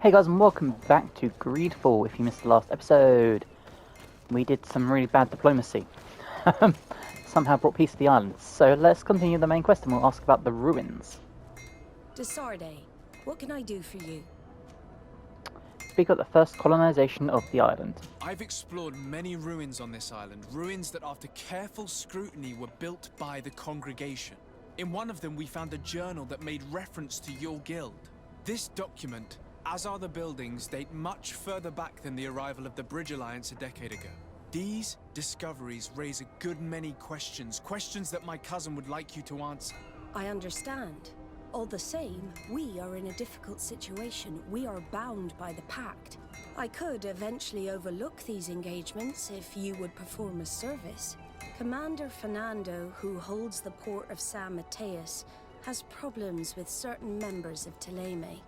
Hey guys, and welcome back to Greedfall. If you missed the last episode, we did some really bad diplomacy. Somehow brought peace to the island. So let's continue the main quest and we'll ask about the ruins. Desarde, what can I do for you? Speak of the first colonization of the island. I've explored many ruins on this island, ruins that after careful scrutiny were built by the congregation. In one of them we found a journal that made reference to your guild. This document, as are the buildings, date much further back than the arrival of the Bridge Alliance a decade ago. These discoveries raise a good many questions that my cousin would like you to answer. I understand. All the same, we are in a difficult situation. We are bound by the Pact. I could eventually overlook these engagements if you would perform a service. Commander Fernando, who holds the port of San Mateus, has problems with certain members of Teleme.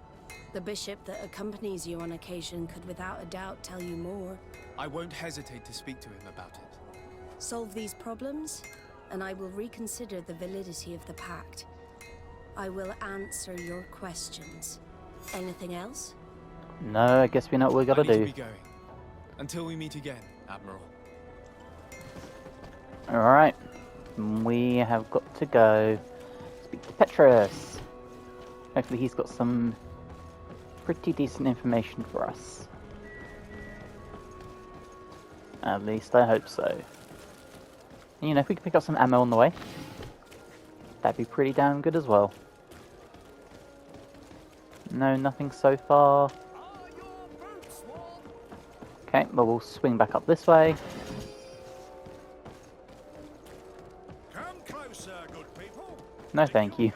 The bishop that accompanies you on occasion could without a doubt tell you more. I won't hesitate to speak to him about it. Solve these problems, and I will reconsider the validity of the Pact. I will answer your questions. Anything else? No, I guess we know what we gotta I need do. to be going. Until we meet again, Admiral. Alright, we have got to go speak to Petrus. Hopefully he's got some pretty decent information for us. At least I hope so. And, you know, if we could pick up some ammo on the way, that'd be pretty damn good as well. No, nothing so far. Okay, well we'll swing back up this way. Come closer, good people. No thank you.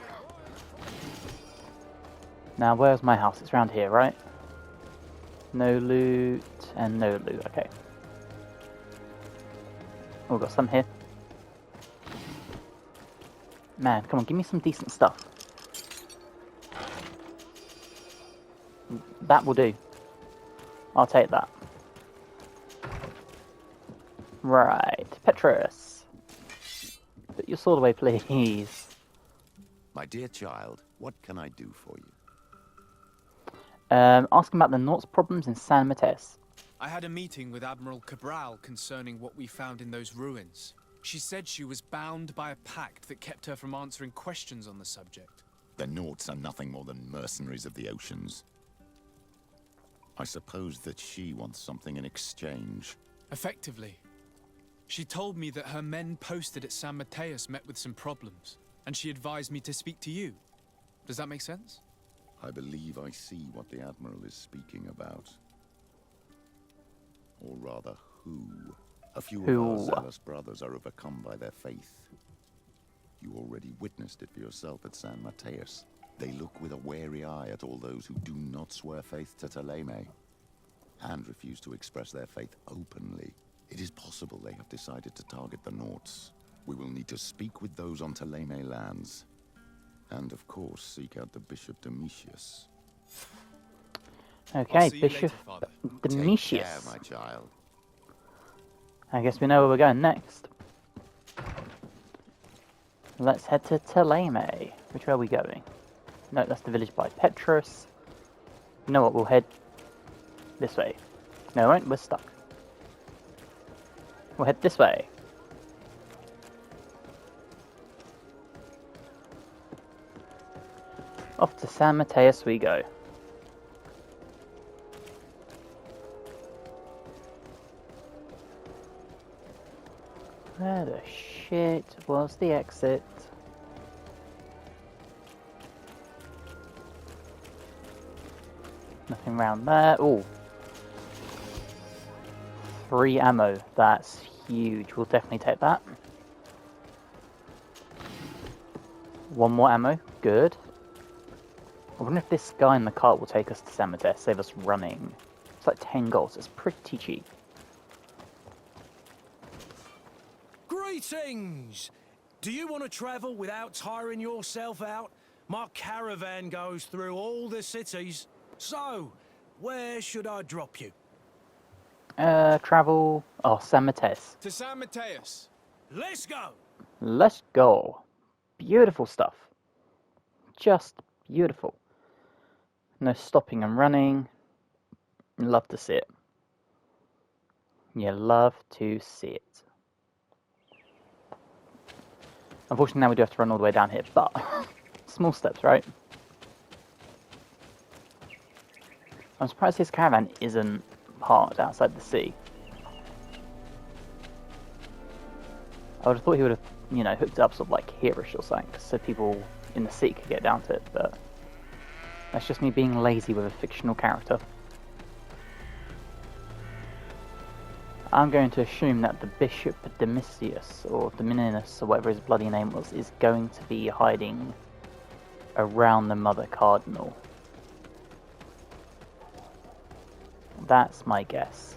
Now where's my house? It's around here, right? No loot and no loot, okay. Oh, we've got some here. Man, come on, give me some decent stuff. That will do. I'll take that. Right, Petrus. Put your sword away, please. My dear child, what can I do for you? Ask him about the Nauts problems in San Mateus. I had a meeting with Admiral Cabral concerning what we found in those ruins. She said she was bound by a pact that kept her from answering questions on the subject. The Nauts are nothing more than mercenaries of the oceans. I suppose that she wants something in exchange. Effectively. She told me that her men posted at San Mateus met with some problems, and she advised me to speak to you. Does that make sense? I believe I see what the Admiral is speaking about. Or rather, who. A few of our zealous brothers are overcome by their faith. You already witnessed it for yourself at San Mateus. They look with a wary eye at all those who do not swear faith to Teleme, and refuse to express their faith openly. It is possible they have decided to target the Nauts. We will need to speak with those on Teleme lands. And of course, seek out the Bishop Domitius. Okay, see you Bishop later, Father. Domitius. Take care, my child. I guess we know where we're going next. Let's head to Teleme. Which way are we going? No, that's the village by Petrus. You know what, we'll head this way. No, right, we're stuck. We'll head this way. Off to San Mateus we go. Where the shit was the exit? Nothing around there. Oh. 3 ammo. That's huge. We'll definitely take that. 1 more ammo. Good. I wonder if this guy in the cart will take us to San Mateus, save us running. It's like 10 gold. It's pretty cheap. Greetings! Do you want to travel without tiring yourself out? My caravan goes through all the cities. So, where should I drop you? Travel... Oh, San Mateus. To San Mateus. Let's go! Let's go. Beautiful stuff. Just beautiful. No stopping and running. Love to see it. You love to see it. Unfortunately, now we do have to run all the way down here, but small steps, right? I'm surprised this caravan isn't parked outside the sea. I would have thought he would have, you know, hooked it up sort of like here-ish or something, so people in the sea could get down to it, but that's just me being lazy with a fictional character. I'm going to assume that the Bishop Domitius, or Dominus, or whatever his bloody name was, is going to be hiding around the Mother Cardinal. That's my guess.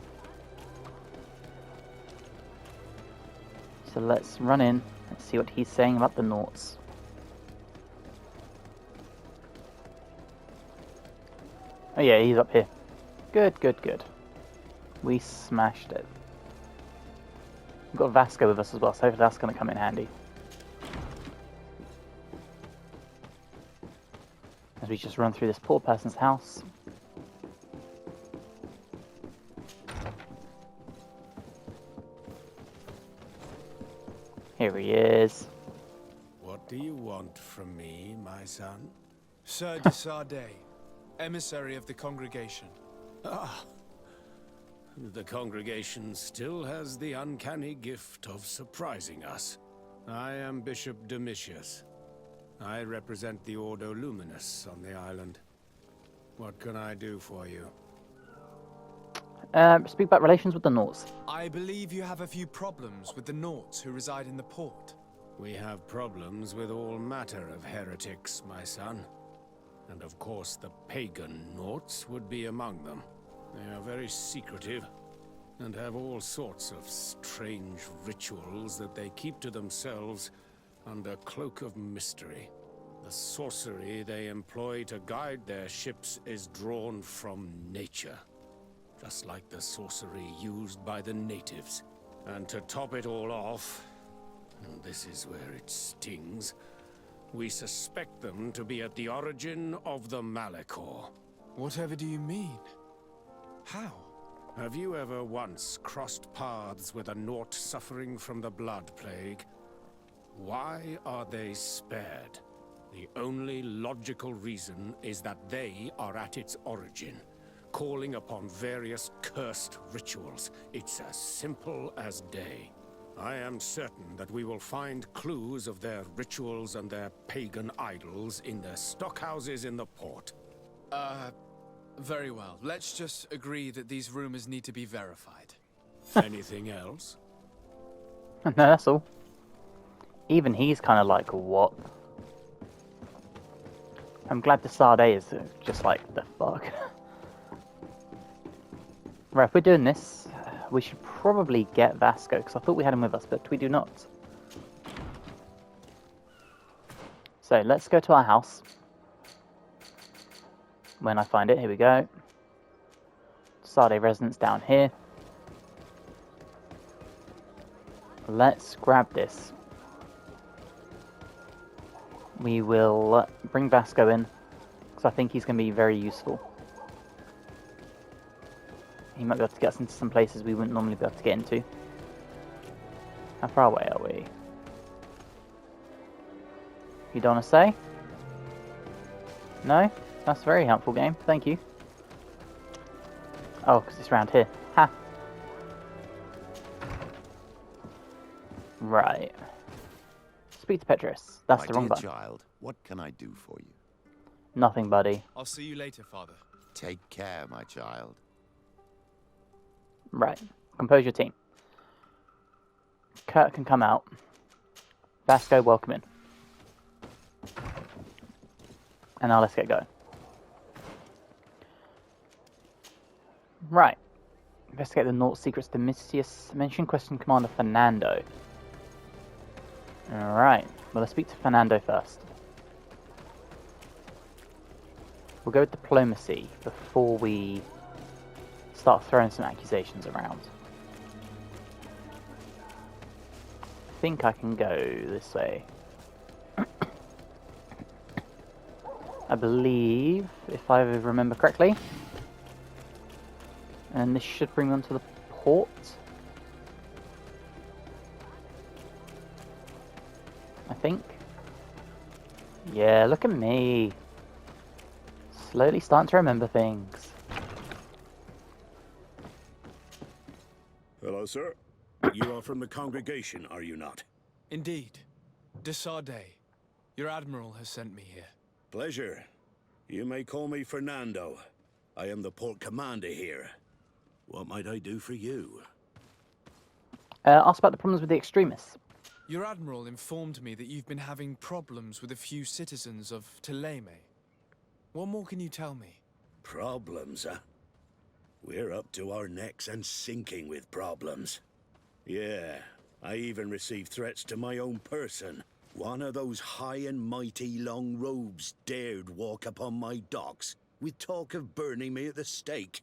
So let's run in and see what he's saying about the Nauts. Oh yeah, he's up here. Good, good, good. We smashed it. We've got Vasco with us as well, so hopefully that's going to come in handy. As we just run through this poor person's house. Here he is. What do you want from me, my son? Sir de Sardet, emissary of the congregation. Ah, the congregation still has the uncanny gift of surprising us. I am Bishop Domitius. I represent the Ordo Luminis on the island. What can I do for you? Speak about relations with the Nauts. I believe you have a few problems with the Nauts who reside in the port. We have problems with all matter of heretics, my son. And of course the pagan Nauts would be among them. They are very secretive, and have all sorts of strange rituals that they keep to themselves under cloak of mystery. The sorcery they employ to guide their ships is drawn from nature, just like the sorcery used by the natives. And to top it all off, and this is where it stings, we suspect them to be at the origin of the Malachor. Whatever do you mean? How? Have you ever once crossed paths with a Naut suffering from the blood plague? Why are they spared? The only logical reason is that they are at its origin, calling upon various cursed rituals. It's as simple as day. I am certain that we will find clues of their rituals and their pagan idols in their stockhouses in the port. Very well. Let's just agree that these rumors need to be verified. Anything else? No, that's all. Even he's kind of like, what? I'm glad the Sardet is just like, the fuck? Right, if we're doing this, we should probably get Vasco, because I thought we had him with us, but we do not. So, let's go to our house. When I find it, here we go. Sardet residence down here. Let's grab this. We will bring Vasco in, because I think he's going to be very useful. He might be able to get us into some places we wouldn't normally be able to get into. How far away are we? You don't want to say? No? That's a very helpful game, thank you. Oh, because it's round here. Ha! Right. Speak to Petrus. That's the wrong button. Child, what can I do for you? Nothing, buddy. I'll see you later, Father. Take care, my child. Right. Compose your team. Kurt can come out. Vasco, welcome in. And now let's get going. Right. Investigate the Naut secrets to Domitius. Mention question Commander Fernando. Alright. Well, let's speak to Fernando first. We'll go with diplomacy before we start throwing some accusations around. I think I can go this way. I believe, if I remember correctly, And this should bring them to the port. I think. Yeah, look at me. Slowly starting to remember things. Hello, sir. You are from the congregation, are you not? Indeed. De Sardet. Your admiral has sent me here. Pleasure. You may call me Fernando. I am the port commander here. What might I do for you? Ask about the problems with the extremists. Your admiral informed me that you've been having problems with a few citizens of Teleme. What more can you tell me? Problems, huh? We're up to our necks and sinking with problems. Yeah, I even received threats to my own person. One of those high and mighty long robes dared walk upon my docks with talk of burning me at the stake.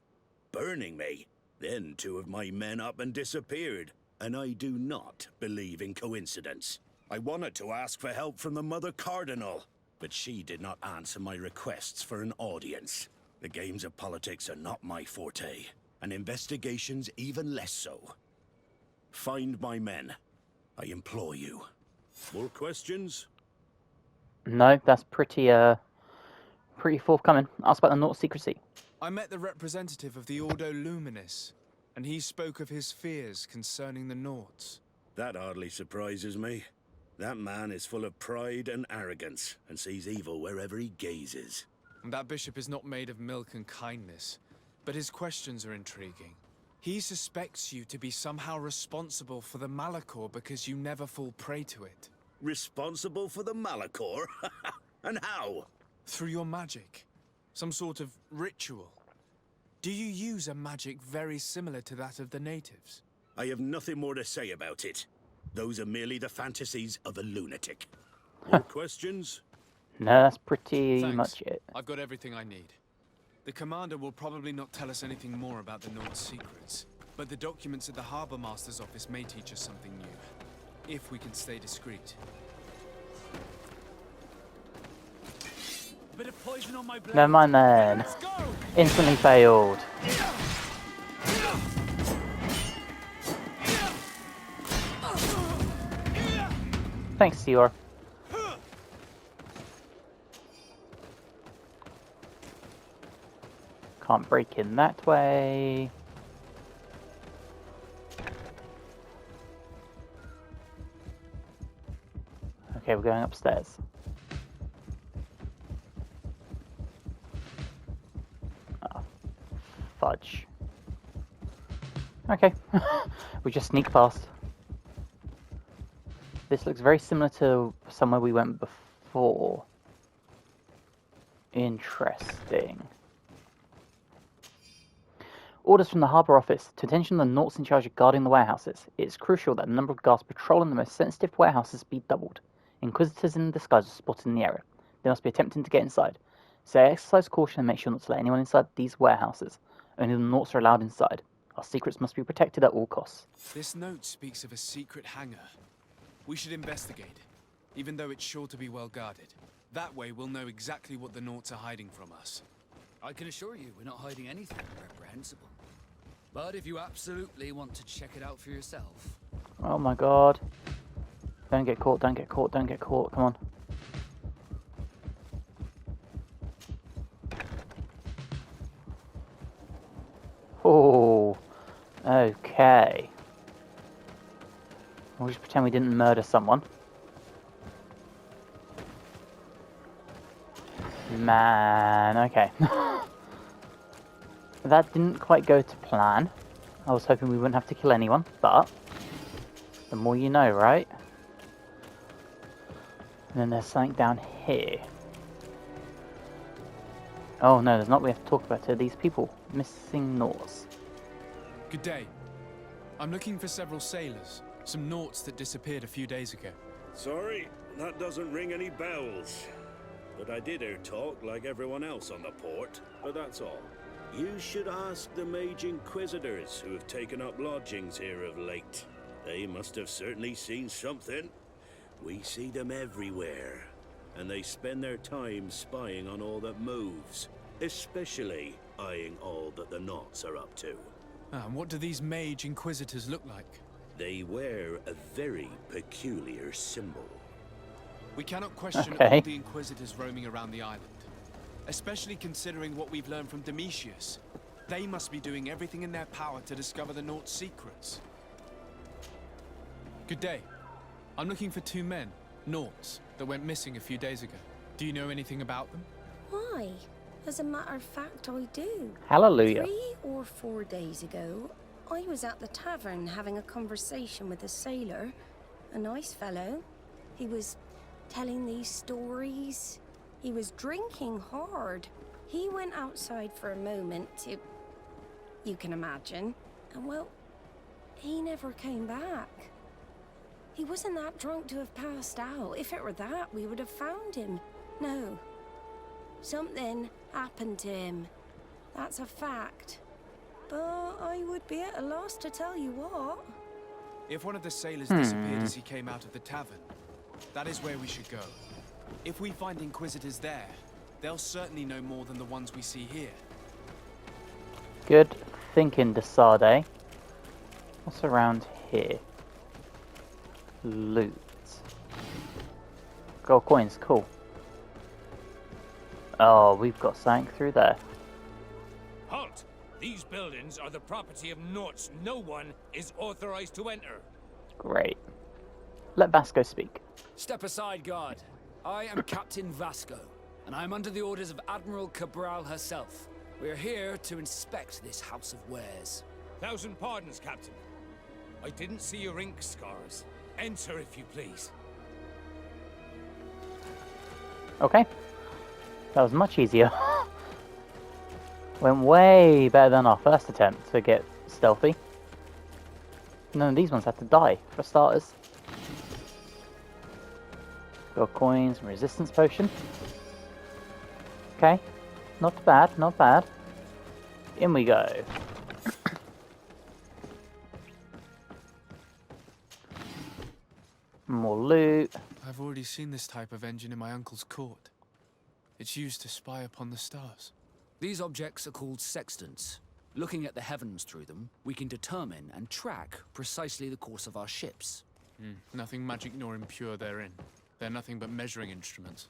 Burning me? Then 2 of my men up and disappeared, and I do not believe in coincidence. I wanted to ask for help from the Mother Cardinal, but she did not answer my requests for an audience. The games of politics are not my forte, and investigations even less so. Find my men. I implore you. More questions? No, that's pretty forthcoming. Ask about the Nauts secrecy. I met the representative of the Ordo Luminis, and he spoke of his fears concerning the Nauts. That hardly surprises me. That man is full of pride and arrogance, and sees evil wherever he gazes. And that bishop is not made of milk and kindness, but his questions are intriguing. He suspects you to be somehow responsible for the Malachor because you never fall prey to it. Responsible for the Malachor? And how? Through your magic. Some sort of ritual. Do you use a magic very similar to that of the natives? I have nothing more to say about it. Those are merely the fantasies of a lunatic. More questions? No, that's pretty Thanks. much it. I've got everything I need. The commander will probably not tell us anything more about the Nauts' secrets, but the documents at the Harbour Master's office may teach us something new, if we can stay discreet. A bit of poison on my blade. Never mind then. Let's go! Instantly failed. Thanks, Sior. Can't break in that way. Okay, we're going upstairs. Oh, fudge. Okay, we just sneak past. This looks very similar to somewhere we went before. Interesting. Orders from the Harbour Office to attention the Nauts in charge of guarding the warehouses. It is crucial that the number of guards patrolling the most sensitive warehouses be doubled. Inquisitors in disguise are spotted in the area. They must be attempting to get inside. So exercise caution and make sure not to let anyone inside these warehouses. Only the Nauts are allowed inside. Our secrets must be protected at all costs. This note speaks of a secret hangar. We should investigate, even though it's sure to be well guarded. That way we'll know exactly what the Nauts are hiding from us. I can assure you we're not hiding anything reprehensible. But if you absolutely want to check it out for yourself... Oh my god. Don't get caught, don't get caught, don't get caught. Come on. Oh, okay. We'll just pretend we didn't murder someone. Man, okay. That didn't quite go to plan. I was hoping we wouldn't have to kill anyone, but the more you know, right? And then there's something down here. Oh no, there's not. We have to talk about these people. Missing Nauts. Good day. I'm looking for several sailors. Some Nauts that disappeared a few days ago. Sorry, that doesn't ring any bells. But I did hear talk like everyone else on the port, but that's all. You should ask the mage inquisitors who have taken up lodgings here of late. They must have certainly seen something. We see them everywhere, and they spend their time spying on all that moves, especially eyeing all that the Nauts are up to. And what do these mage inquisitors look like? They wear a very peculiar symbol. We cannot question Okay. all the inquisitors roaming around the island. Especially considering what we've learned from Domitius. They must be doing everything in their power to discover the Nauts' secrets. Good day. I'm looking for 2 men, Nauts, that went missing a few days ago. Do you know anything about them? Why? As a matter of fact, I do. Hallelujah. 3 or 4 days ago, I was at the tavern having a conversation with a sailor. A nice fellow. He was telling these stories. He was drinking hard. He went outside for a moment to... you can imagine. And well, he never came back. He wasn't that drunk to have passed out. If it were that, we would have found him. No. Something happened to him. That's a fact. But I would be at a loss to tell you what. If one of the sailors disappeared as he came out of the tavern, that is where we should go. If we find inquisitors there, they'll certainly know more than the ones we see here. Good thinking, Desade. What's around here? Loot. Gold coins, cool. Oh, we've got something through there. Halt! These buildings are the property of Nauts. No one is authorized to enter. Great. Let Vasco speak. Step aside, guard. I am Captain Vasco, and I am under the orders of Admiral Cabral herself. We are here to inspect this house of wares. 1,000 pardons, Captain. I didn't see your ink scars. Enter, if you please. Okay. That was much easier. Went way better than our first attempt to get stealthy. None of these ones had to die, for starters. Got coins and resistance potion. Okay. Not bad, not bad. In we go. More loot. I've already seen this type of engine in my uncle's court. It's used to spy upon the stars. These objects are called sextants. Looking at the heavens through them, we can determine and track precisely the course of our ships. Nothing magic nor impure therein. They're nothing but measuring instruments.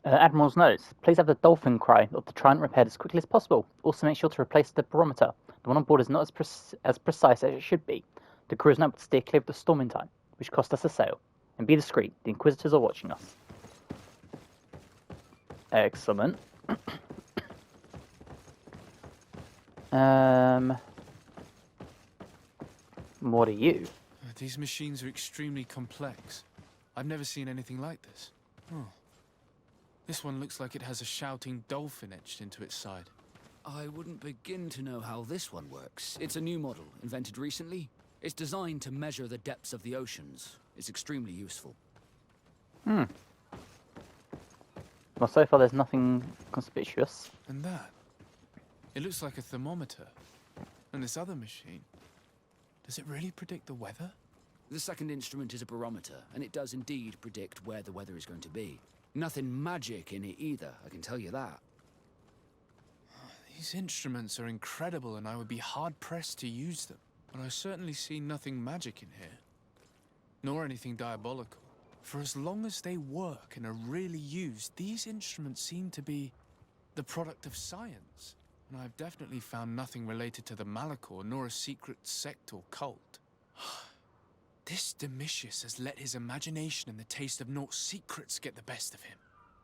Admiral's notes. Please have the dolphin cry of the Trident repaired as quickly as possible. Also make sure to replace the barometer. The one on board is not as precise as it should be. The crew is not able to steer clear of the storm in time, which cost us a sail. And be discreet. The Inquisitors are watching us. Excellent. What are you? These machines are extremely complex. I've never seen anything like this. Oh. This one looks like it has a shouting dolphin etched into its side. I wouldn't begin to know how this one works. It's a new model, invented recently. It's designed to measure the depths of the oceans. It's extremely useful. Well, so far there's nothing conspicuous. And that? It looks like a thermometer. And this other machine, does it really predict the weather? The second instrument is a barometer, and it does indeed predict where the weather is going to be. Nothing magic in it either, I can tell you that. These instruments are incredible, and I would be hard-pressed to use them. But I certainly see nothing magic in here. Nor anything diabolical. For as long as they work and are really used, these instruments seem to be the product of science. And I've definitely found nothing related to the Malachor, nor a secret sect or cult. This Domitius has let his imagination and the taste of Nauts' secrets get the best of him.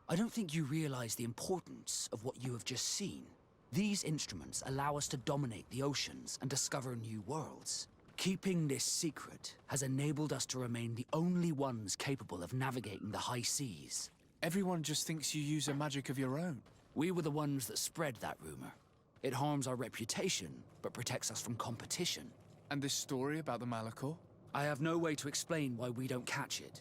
I don't think you realize the importance of what you have just seen. These instruments allow us to dominate the oceans and discover new worlds. Keeping this secret has enabled us to remain the only ones capable of navigating the high seas. Everyone just thinks you use a magic of your own. We were the ones that spread that rumor. It harms our reputation, but protects us from competition. And this story about the Malachor? I have no way to explain why we don't catch it,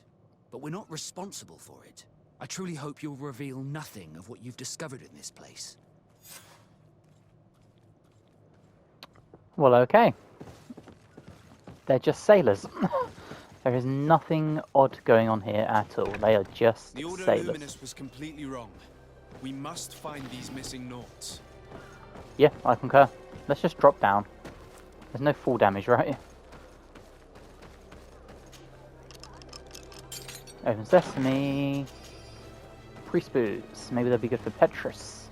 but we're not responsible for it. I truly hope you'll reveal nothing of what you've discovered in this place. Well, okay. They're just sailors. There is nothing odd going on here at all. They are just The Ordo sailors. Luminis was completely wrong. We must find these missing Nauts. Yeah, I concur. Let's just drop down. There's no fall damage, right? Open sesame. Priest boots. Maybe they'll be good for Petrus.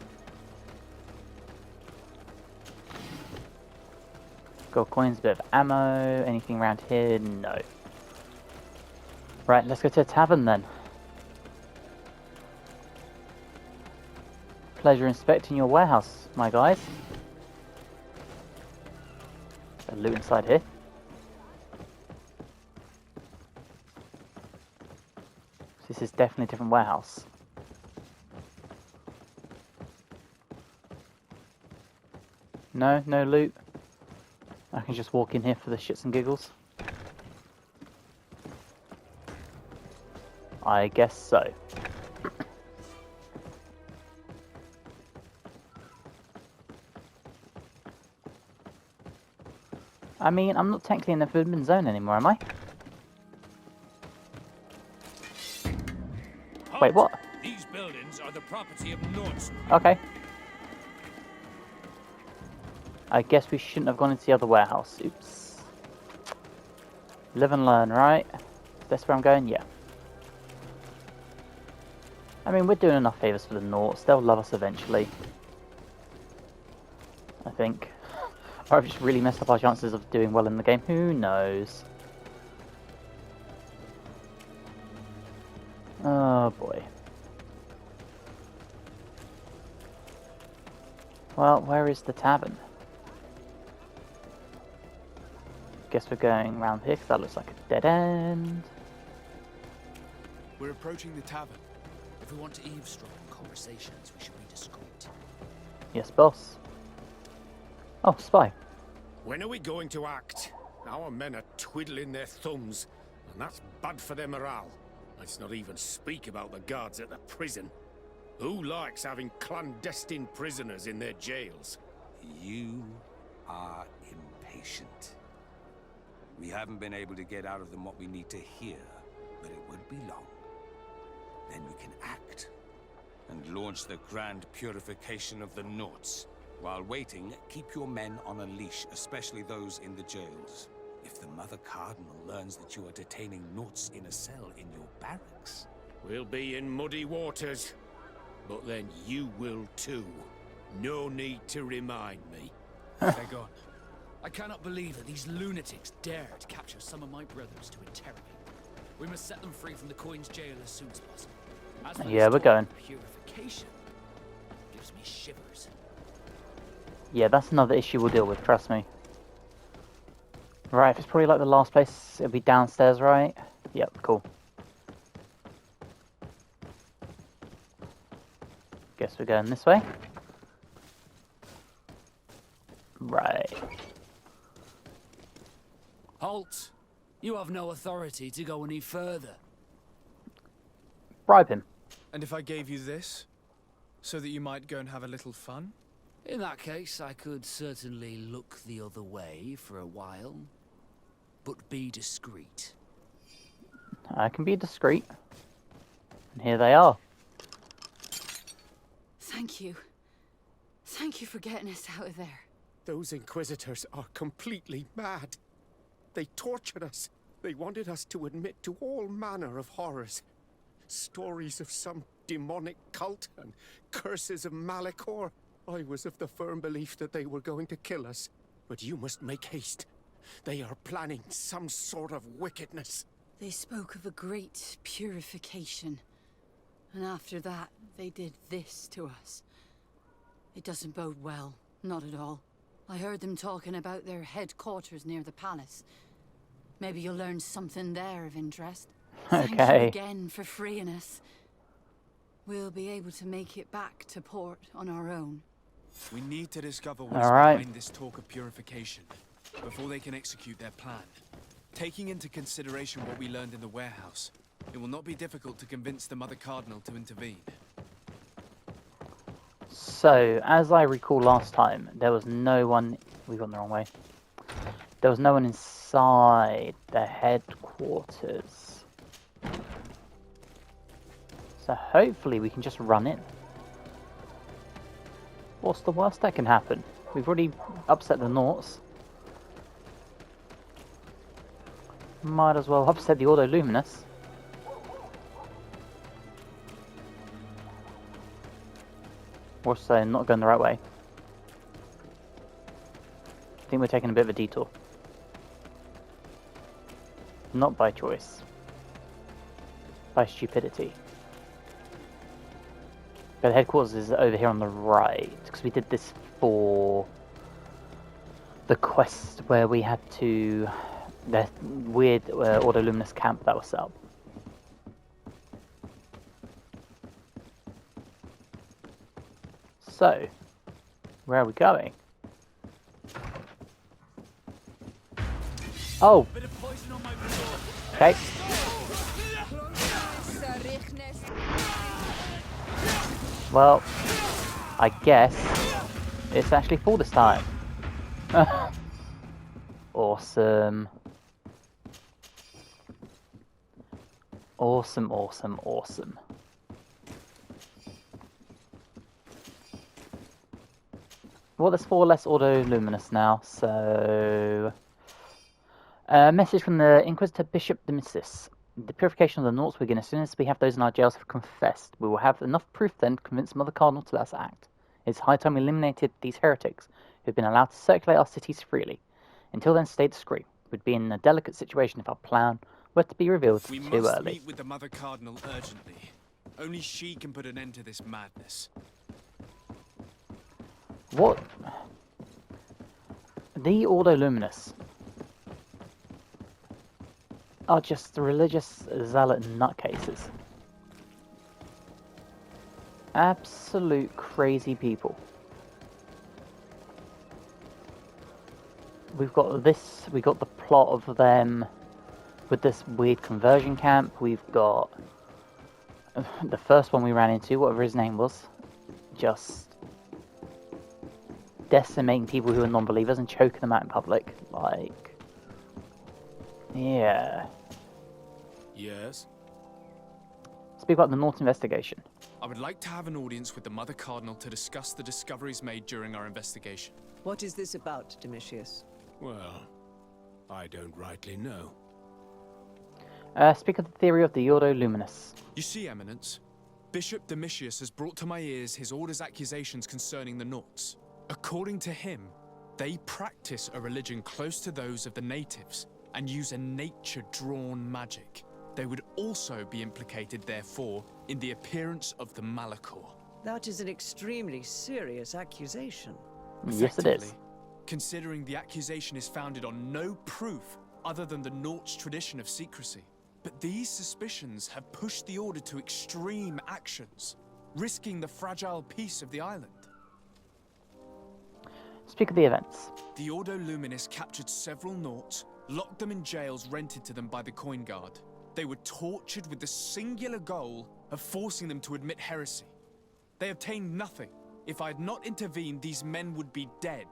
Gold coins, a bit of ammo. Anything around here? No. Right, let's go to a tavern then. Pleasure inspecting your warehouse, my guys. There's loot inside here. This is definitely a different warehouse. No, no loot. I can just walk in here for the shits and giggles. I guess so. I mean, I'm not technically in the forbidden zone anymore, am I? Halt! Wait, what? These buildings are the property of Nauts. Okay. I guess we shouldn't have gone into the other warehouse. Oops. Live and learn, right? That's where I'm going? Yeah. I mean, we're doing enough favours for the Nauts. They'll love us eventually. I think. Or I've just really messed up our chances of doing well in the game. Who knows? Oh boy. Well, where is the tavern? Guess we're going around here because that looks like a dead end. We're approaching the tavern. If we want to eavesdrop on conversations, we should be discreet. Yes, boss. Oh, spy. When are we going to act? Our men are twiddling their thumbs, and that's bad for their morale. Let's not even speak about the guards at the prison. Who likes having clandestine prisoners in their jails? You are impatient. We haven't been able to get out of them what we need to hear, but it won't be long. Then we can act and launch the grand purification of the Nauts. While waiting, keep your men on a leash, especially those in the jails. If the Mother Cardinal learns that you are detaining Nauts in a cell in your barracks... We'll be in muddy waters, but then you will too. No need to remind me. They're gone. I cannot believe that these lunatics dared capture some of my brothers to interrogate. We must set them free from the Coin's jail as soon as possible. As for Yeah, this we're talk going. of purification, gives me shivers. Yeah, that's another issue we'll deal with, trust me. Right, if it's probably like the last place, it'll be downstairs, right? Yep, cool. Guess we're going this way. Right. Halt! You have no authority to go any further. Bribe him. And if I gave you this, so that you might go and have a little fun? In that case, I could certainly look the other way for a while. But be discreet. I can be discreet. And here they are. Thank you. Thank you for getting us out of there. Those Inquisitors are completely mad. They tortured us. They wanted us to admit to all manner of horrors. Stories of some demonic cult and curses of Malachor. I was of the firm belief that they were going to kill us. But you must make haste. They are planning some sort of wickedness. They spoke of a great purification. And after that, they did this to us. It doesn't bode well. Not at all. I heard them talking about their headquarters near the palace. Maybe you'll learn something there of interest. Thank you Okay. again for freeing us. We'll be able to make it back to port on our own. We need to discover what is Alright. behind this talk of purification before they can execute their plan. Taking into consideration what we learned in the warehouse, it will not be difficult to convince the Mother Cardinal to intervene. So, as I recall last time, there was no one... We've gone the wrong way. There was no one inside the headquarters. So hopefully we can just run in. What's the worst that can happen? We've already upset the Nauts. Might as well upset the Ordo Luminis. Also, not going the right way. I think we're taking a bit of a detour. Not by choice. By stupidity. But the headquarters is over here on the right, because we did this for the quest where we had to... the weird Ordo Luminis camp that was set up. So, where are we going? Oh! Okay. Well, I guess it's actually full this time. Awesome. Awesome, awesome, awesome. Well, there's 4 less Ordo Luminis now, so... message from the Inquisitor Bishop Demonical. The purification of the Nauts will begin as soon as we have those in our jails have confessed. We will have enough proof then to convince Mother Cardinal to let us act. It's high time we eliminated these heretics, who have been allowed to circulate our cities freely. Until then, stay discreet. We'd be in a delicate situation if our plan were to be revealed too early. We must meet with the Mother Cardinal urgently. Only she can put an end to this madness. What? The Ordo Luminis are just religious zealot nutcases. Absolute crazy people. We've got this, we got the plot of them with this weird conversion camp. We've got the first one we ran into, whatever his name was, just decimating people who are non-believers and choking them out in public. Like, yeah. Yes? Speak about the Nauts investigation. I would like to have an audience with the Mother Cardinal to discuss the discoveries made during our investigation. What is this about, Demonical? Well, I don't rightly know. Speak of the theory of the Ordo Luminis. You see, Eminence, Bishop Demonical has brought to my ears his order's accusations concerning the Nauts. According to him, they practice a religion close to those of the natives and use a nature-drawn magic. They would also be implicated, therefore, in the appearance of the Malachor. That is an extremely serious accusation. Yes, it is. Considering the accusation is founded on no proof other than the Nauts' tradition of secrecy. But these suspicions have pushed the Order to extreme actions, risking the fragile peace of the island. Speak of the events. The Ordo Luminis captured several Nauts, locked them in jails rented to them by the Coin Guard. They were tortured with the singular goal of forcing them to admit heresy. They obtained nothing. If I had not intervened, these men would be dead.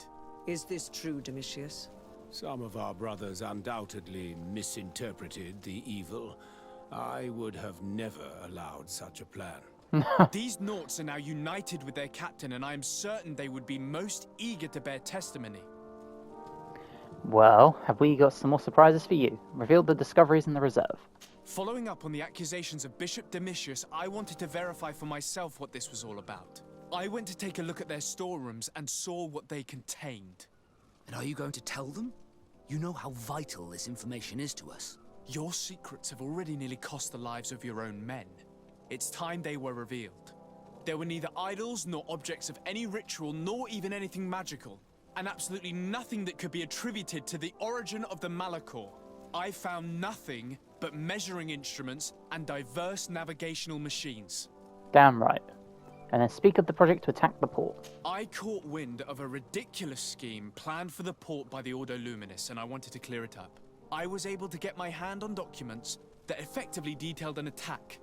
Is this true, Demonical? Some of our brothers undoubtedly misinterpreted the evil. I would have never allowed such a plan. These Nauts are now united with their captain, and I am certain they would be most eager to bear testimony. Well, have we got some more surprises for you? Reveal the discoveries in the reserve. Following up on the accusations of Bishop Demonical, I wanted to verify for myself what this was all about. I went to take a look at their storerooms and saw what they contained. And are you going to tell them? You know how vital this information is to us. Your secrets have already nearly cost the lives of your own men. It's time they were revealed. There were neither idols nor objects of any ritual, nor even anything magical, and absolutely nothing that could be attributed to the origin of the Malachor. I found nothing but measuring instruments and diverse navigational machines. Damn right. And then speak of the project to attack the port. I caught wind of a ridiculous scheme planned for the port by the Ordo Luminis, and I wanted to clear it up. I was able to get my hand on documents that effectively detailed an attack.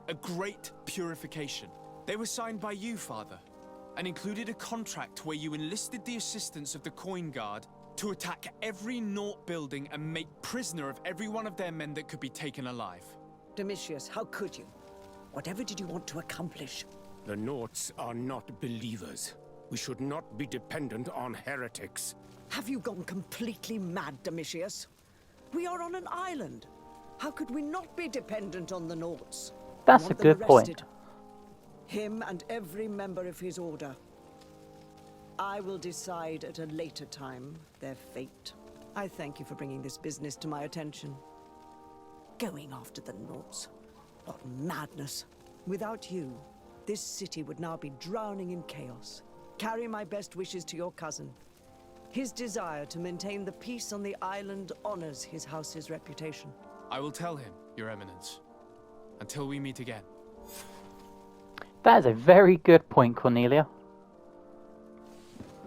A great purification. They were signed by you, Father, and included a contract where you enlisted the assistance of the Coin Guard to attack every Naut building and make prisoner of every one of their men that could be taken alive. Demonical, how could you? Whatever did you want to accomplish? The Nauts are not believers. We should not be dependent on heretics. Have you gone completely mad, Domitius? We are on an island. How could we not be dependent on the Nauts? That's I a want them good point. arrested. Him and every member of his order. I will decide at a later time their fate. I thank you for bringing this business to my attention. Going after the Nauts. What madness. Without you, this city would now be drowning in chaos. Carry my best wishes to your cousin. His desire to maintain the peace on the island honors his house's reputation. I will tell him, Your Eminence. Until we meet again. That is a very good point, Cornelia.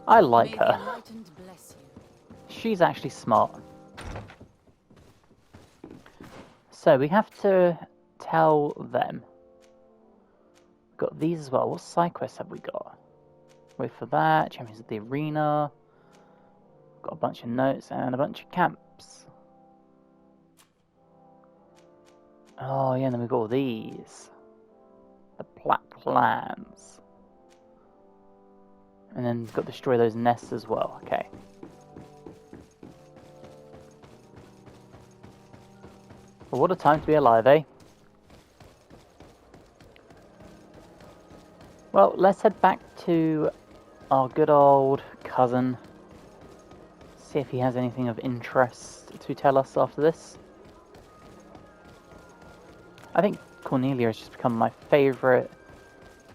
I like May the her. Enlightened bless you. She's actually smart. So we have to tell them. We've got these as well. What side quests have we got? Wait for that. Champions of the Arena. Got a bunch of notes and a bunch of camps. Oh yeah, and then we've got all these. The Black Clans. And then we've got to destroy those nests as well. Okay. Well, what a time to be alive, eh? Well, let's head back to our good old cousin. See if he has anything of interest to tell us after this. I think Cornelia has just become my favourite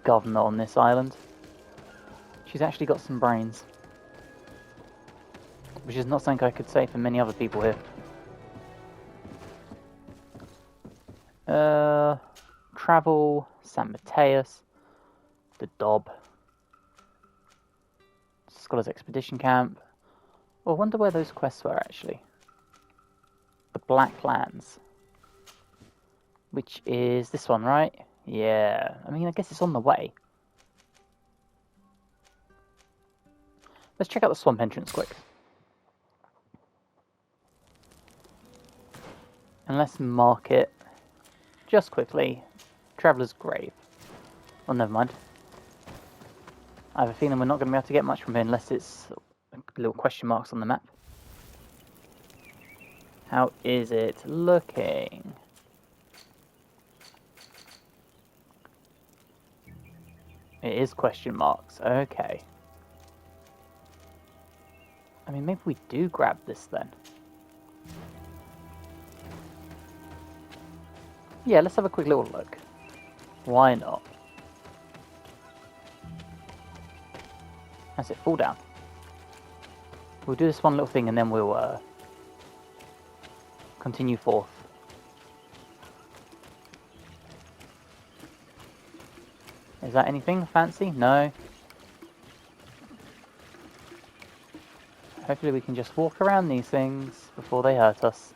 governor on this island. She's actually got some brains. Which is not something I could say for many other people here. Travel, San Mateus, the Dob, Scholars Expedition Camp. Oh, I wonder where those quests were actually. The Black Clans. Which is this one, right? Yeah. I mean, I guess it's on the way. Let's check out the swamp entrance quick. And let's mark it just quickly. Traveller's Grave. Oh, never mind. I have a feeling we're not going to be able to get much from here unless it's little question marks on the map. How is it looking? It is question marks. Okay. I mean, maybe we do grab this then. Yeah, let's have a quick little look. Why not? That's it, fall down. We'll do this one little thing and then we'll continue forth. Is that anything fancy? No. Hopefully we can just walk around these things before they hurt us.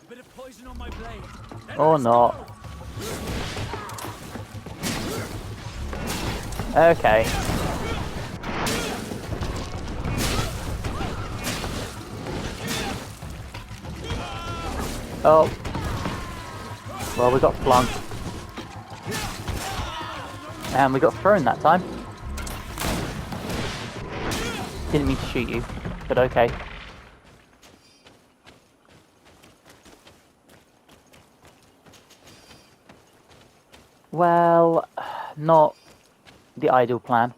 Bit of poison on my blade. Or not. Okay. Oh. Well, we got flunked. And we got thrown that time. Didn't mean to shoot you, but okay. Well, not the ideal plan.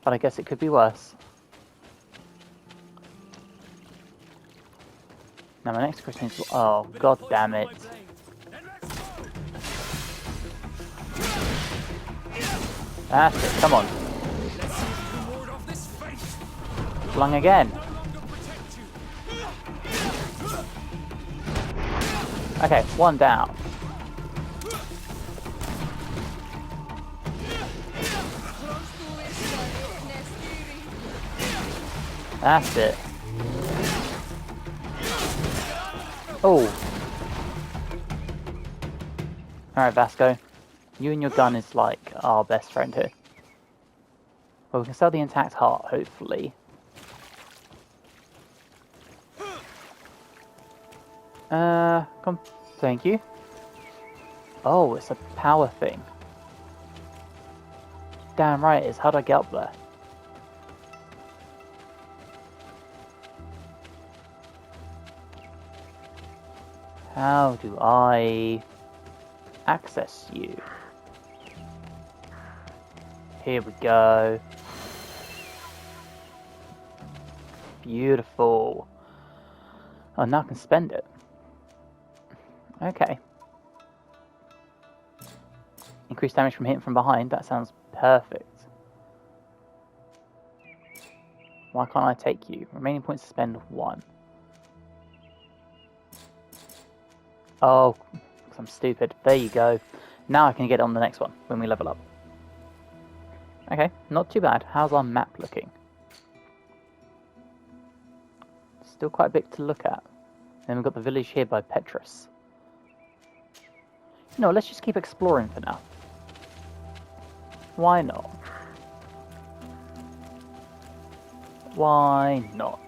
But I guess it could be worse. Now my next question is... Oh, god damn it. That's it, come on. Flung again. Okay, one down. That's it. Oh. Alright, Vasco. You and your gun is like our best friend here. Well, we can sell the intact heart, hopefully. Come. Thank you. Oh, it's a power thing. damn right it is. How do I get up there? How do I access you? Here we go. Beautiful. Oh, now I can spend it. Okay. Increased damage from hitting from behind. That sounds perfect. Why can't I take you? Remaining points to spend 1. Oh, because I'm stupid. There you go. Now I can get on the next one when we level up. Okay, not too bad. How's our map looking? Still quite a bit to look at. Then we've got the village here by Petrus. No, let's just keep exploring for now. Why not? Why not?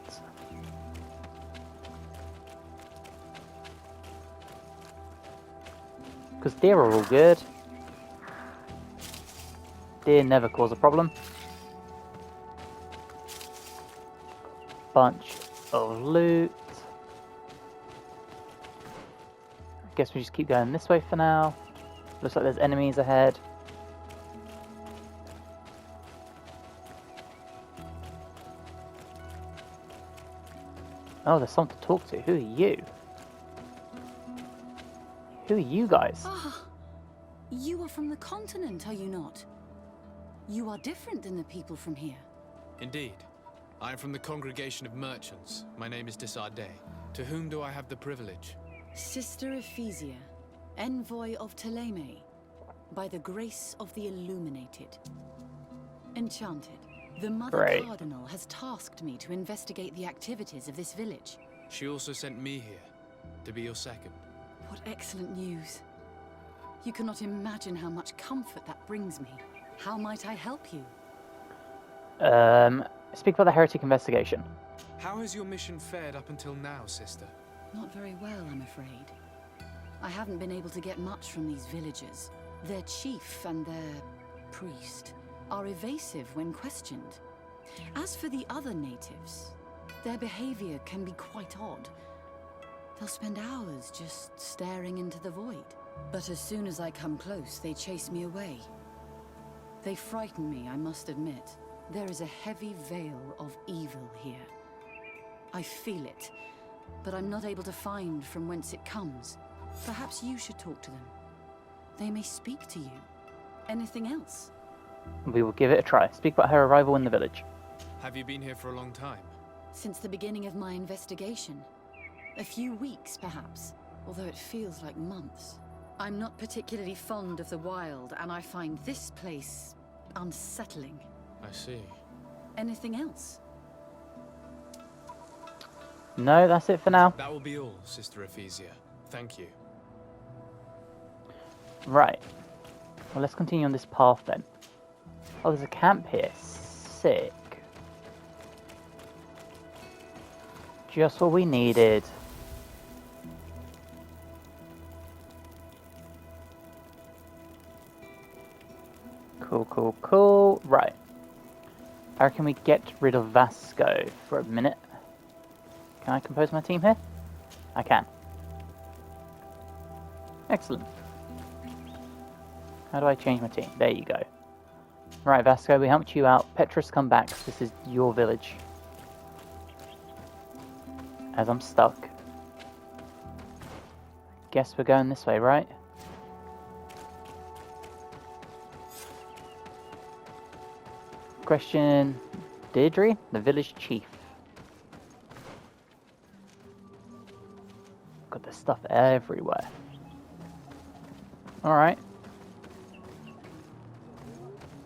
Because deer are all good. Deer never cause a problem. Bunch of loot. Guess we just keep going this way for now. Looks like there's enemies ahead. Oh, there's someone to talk to. Who are you? Who are you guys? Ah, you are from the continent, are you not? You are different than the people from here. Indeed. I am from the Congregation of Merchants. My name is Desardet. To whom do I have the privilege? Sister Ephesia, envoy of Ptolemy, by the grace of the Illuminated. Enchanted, the Mother Cardinal has tasked me to investigate the activities of this village. She also sent me here, to be your second. What excellent news. You cannot imagine how much comfort that brings me. How might I help you? Speak about the heretic investigation. How has your mission fared up until now, sister? Not very well, I'm afraid. I haven't been able to get much from these villagers. Their chief and their priest are evasive when questioned. As for the other natives, their behavior can be quite odd. They'll spend hours just staring into the void. But as soon as I come close, they chase me away. They frighten me, I must admit. There is a heavy veil of evil here. I feel it, but I'm not able to find from whence it comes. Perhaps you should talk to them. They may speak to you. Anything else? We will give it a try. Speak about her arrival in the village. Have you been here for a long time? Since the beginning of my investigation. A few weeks, perhaps, although it feels like months. I'm not particularly fond of the wild, and I find this place unsettling. I see. Anything else? No, that's it for now. That will be all, Sister Ephesia. Thank you. Right. Well, let's continue on this path then. Oh, there's a camp here. Sick. Just what we needed. Cool, cool, cool. Right. I reckon we get rid of Vasco for a minute. Can I compose my team here? I can. Excellent. How do I change my team? There you go. Right, Vasco, we helped you out. Petrus, come back. This is your village. As I'm stuck. Guess we're going this way, right? Question. Deirdre, the village chief. Got this stuff everywhere. Alright.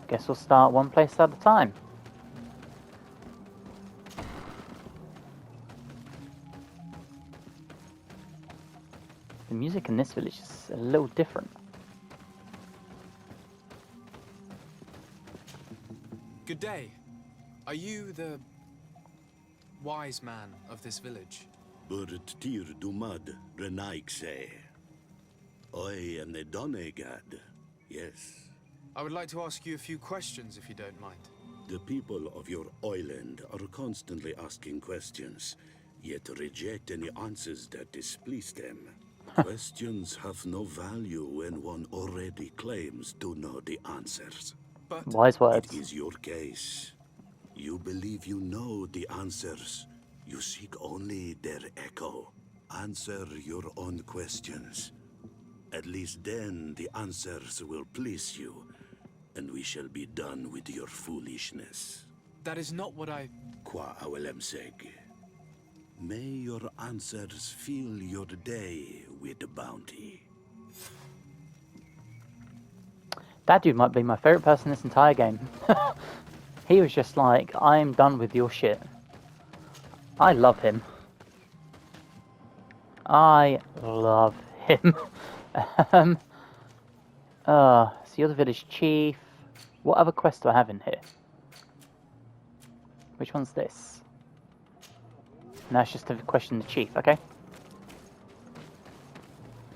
Guess we'll start one place at a time. The music in this village is a little different. Good day. Are you the wise man of this village? Burt tir dumad renaikse. I am the Donegad. Yes, I would like to ask you a few questions, if you don't mind. The people of your island are constantly asking questions, yet reject any answers that displease them. Questions have no value when one already claims to know the answers. But Wise words. It is your case. You believe you know the answers. You seek only their echo. Answer your own questions. At least then the answers will please you, and we shall be done with your foolishness. that is not what I... Qua awelemseg. May your answers fill your day with bounty. That dude might be my favourite person in this entire game. He was just like, I'm done with your shit. I love him. I love him. So you're the village chief. What other quest do I have in here? Which one's this? No, it's just to question the chief, okay.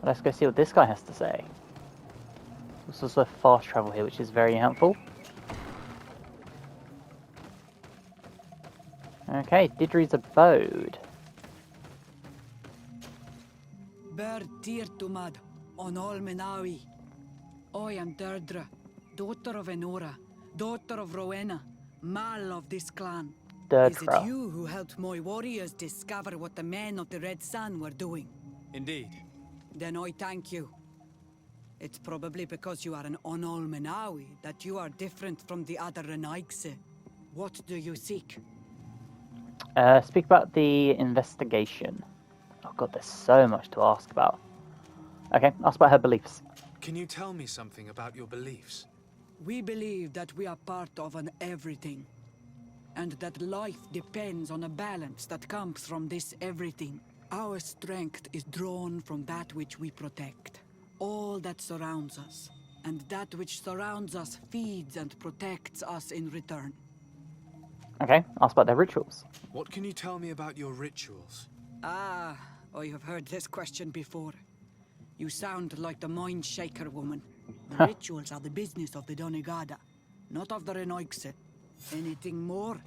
Let's go see what this guy has to say. There's also fast travel here, which is very helpful. Okay, Didri's abode. Ber Tirtumad, on Olmenawi. I am Deirdre, daughter of Enora, daughter of Rowena, Mal of this clan. Is it you who helped my warriors discover what the men of the Red Sun were doing? Indeed. Then I thank you. It's probably because you are an Onolmenawi that you are different from the other Renaigse. What do you seek? Speak about the investigation. Oh god, there's so much to ask about. Okay, ask about her beliefs. Can you tell me something about your beliefs? We believe that we are part of an everything, and that life depends on a balance that comes from this everything. Our strength is drawn from that which we protect, all that surrounds us, and that which surrounds us feeds and protects us in return. Okay, ask about their rituals. What can you tell me about your rituals? Ah, I have heard this question before. You sound like the Mind Shaker woman. The rituals are the business of the Donegada, not of the Renoigse. Anything more?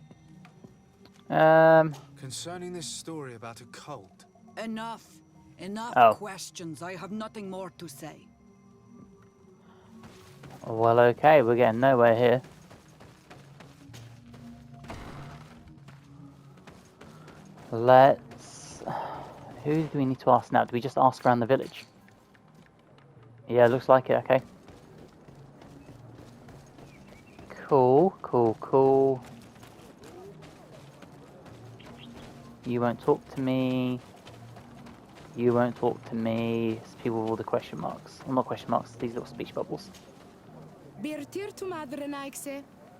Concerning this story about a cult. Enough. Enough questions. I have nothing more to say. Well, okay, we're getting nowhere here. Let's... Who do we need to ask now? Do we just ask around the village? Yeah, looks like it, okay. Cool. You won't talk to me. You won't talk to me. It's people with all the question marks. Well, not question marks, these little speech bubbles.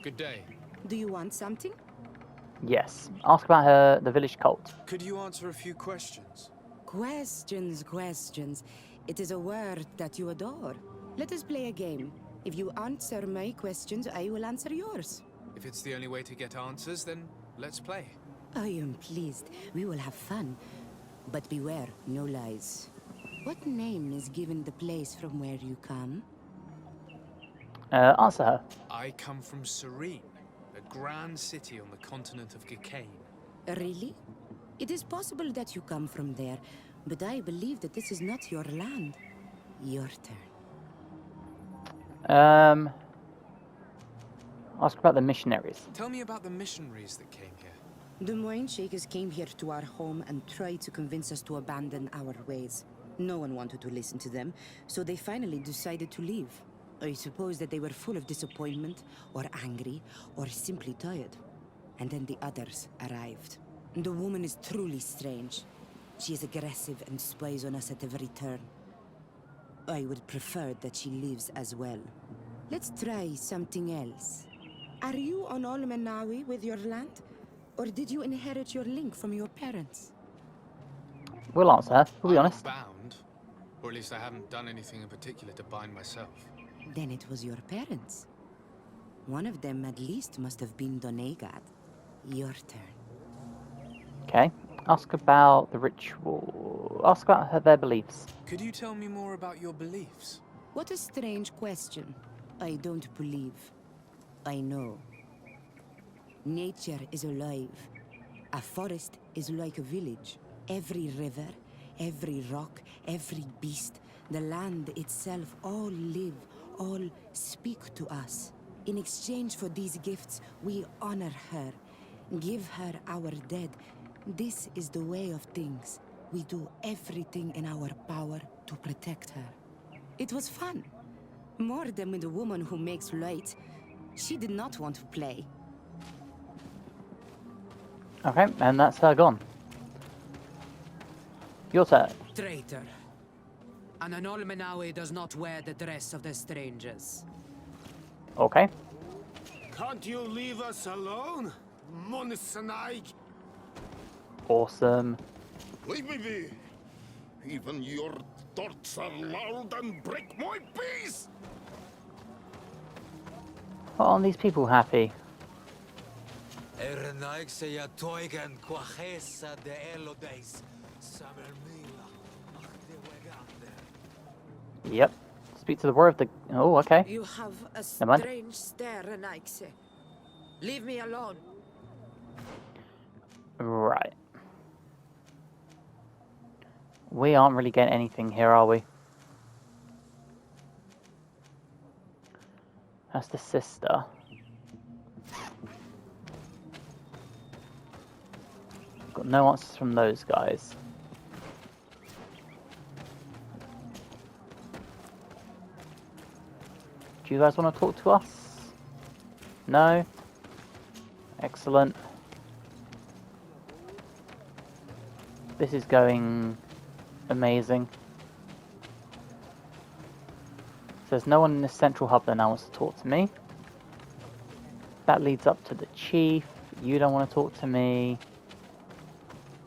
Good day. Do you want something? Yes. Ask about the village cult. Could you answer a few questions? Questions. It is a word that you adore. Let us play a game. If you answer my questions, I will answer yours. If it's the only way to get answers, then let's play. I am pleased. We will have fun. But beware, no lies. What name is given the place from where you come? Answer her. I come from Serene, a grand city on the continent of Gicane. Really? It is possible that you come from there, but I believe that this is not your land. Your turn. Ask about the missionaries. Tell me about the missionaries that came here. The Mind Shakers came here to our home and tried to convince us to abandon our ways. No one wanted to listen to them, so they finally decided to leave. I suppose that they were full of disappointment, or angry, or simply tired. And then the others arrived. The woman is truly strange. She is aggressive and spies on us at every turn. I would prefer that she leaves as well. Let's try something else. Are you on Olmenawi with your land? Or did you inherit your link from your parents? We'll answer her, we'll be honest. I'm bound. Or at least I haven't done anything in particular to bind myself. Then it was your parents. One of them at least must have been Donegad. Your turn. Okay. Ask about the ritual. Ask about their beliefs. Could you tell me more about your beliefs? What a strange question. I don't believe. I know. Nature is alive. A forest is like a village. Every river, every rock, every beast, the land itself, all live, all speak to us. In exchange for these gifts, we honor her, give her our dead. This is the way of things. We do everything in our power to protect her. It was fun. More than with the woman who makes light. She did not want to play. Okay, and that's her gone. Your turn. Traitor. An Anolmenawi does not wear the dress of the strangers. Okay. Can't you leave us alone, Monisanaig? Awesome. Leave me be. Even your thoughts are loud and break my peace. What aren't these people happy? Yep. Speak to the word of the... Oh, okay. You have a Never mind. strange stare, Anaxe. Leave me alone. Right. We aren't really getting anything here, are we? That's the sister. Got no answers from those guys. Do you guys want to talk to us? No? Excellent. This is going amazing. So there's no one in the central hub that now wants to talk to me. That leads up to the chief. You don't want to talk to me.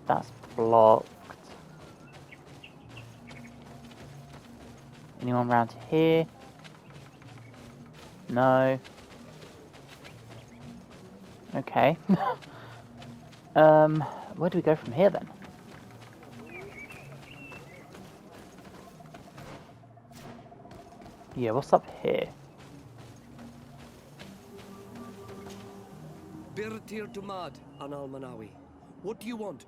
That's blocked. Anyone around here? No. Okay. Where do we go from here then? Yeah, what's up here? Birtir Dumad, Analmanawi. What do you want?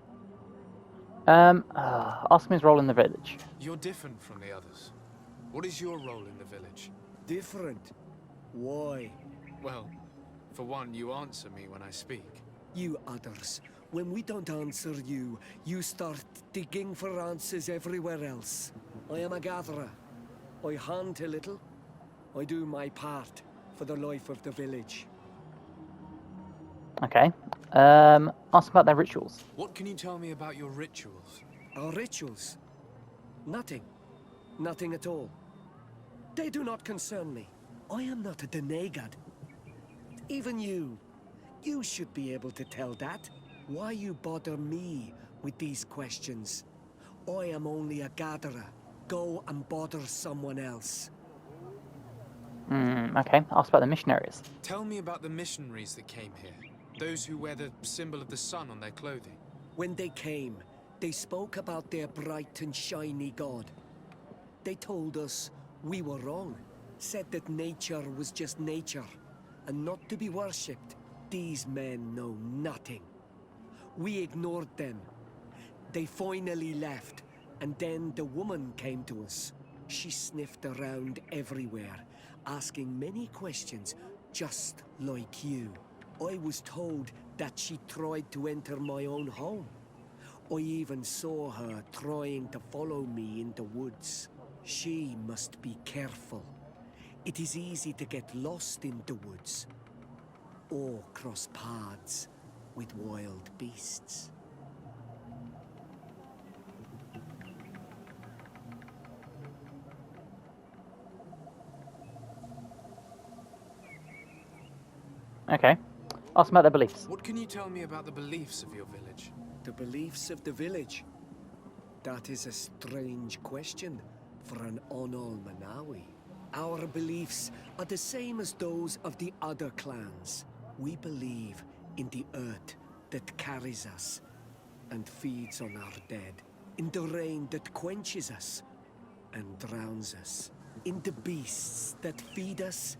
Ask me his role in the village. You're different from the others. What is your role in the village? Different? Why? Well, for one, you answer me when I speak. You others, when we don't answer you, you start digging for answers everywhere else. I am a gatherer. I hunt a little. I do my part for the life of the village. Okay. Ask about their rituals. What can you tell me about your rituals? Our rituals? Nothing. Nothing at all. They do not concern me. I am not a Denegad. Even you. You should be able to tell that. Why you bother me with these questions? I am only a gatherer. Go and bother someone else. Okay. Ask about the missionaries. Tell me about the missionaries that came here. Those who wear the symbol of the sun on their clothing. When they came, they spoke about their bright and shiny god. They told us we were wrong. Said that nature was just nature, and not to be worshipped. These men know nothing. We ignored them. They finally left, and then the woman came to us. She sniffed around everywhere, asking many questions, just like you. I was told that she tried to enter my own home. I even saw her trying to follow me in the woods. She must be careful. It is easy to get lost in the woods, or cross paths with wild beasts. Okay. Ask them about their beliefs. What can you tell me about the beliefs of your village? The beliefs of the village? That is a strange question for an Onol-Manawi. Our beliefs are the same as those of the other clans. We believe in the earth that carries us and feeds on our dead. In the rain that quenches us and drowns us. In the beasts that feed us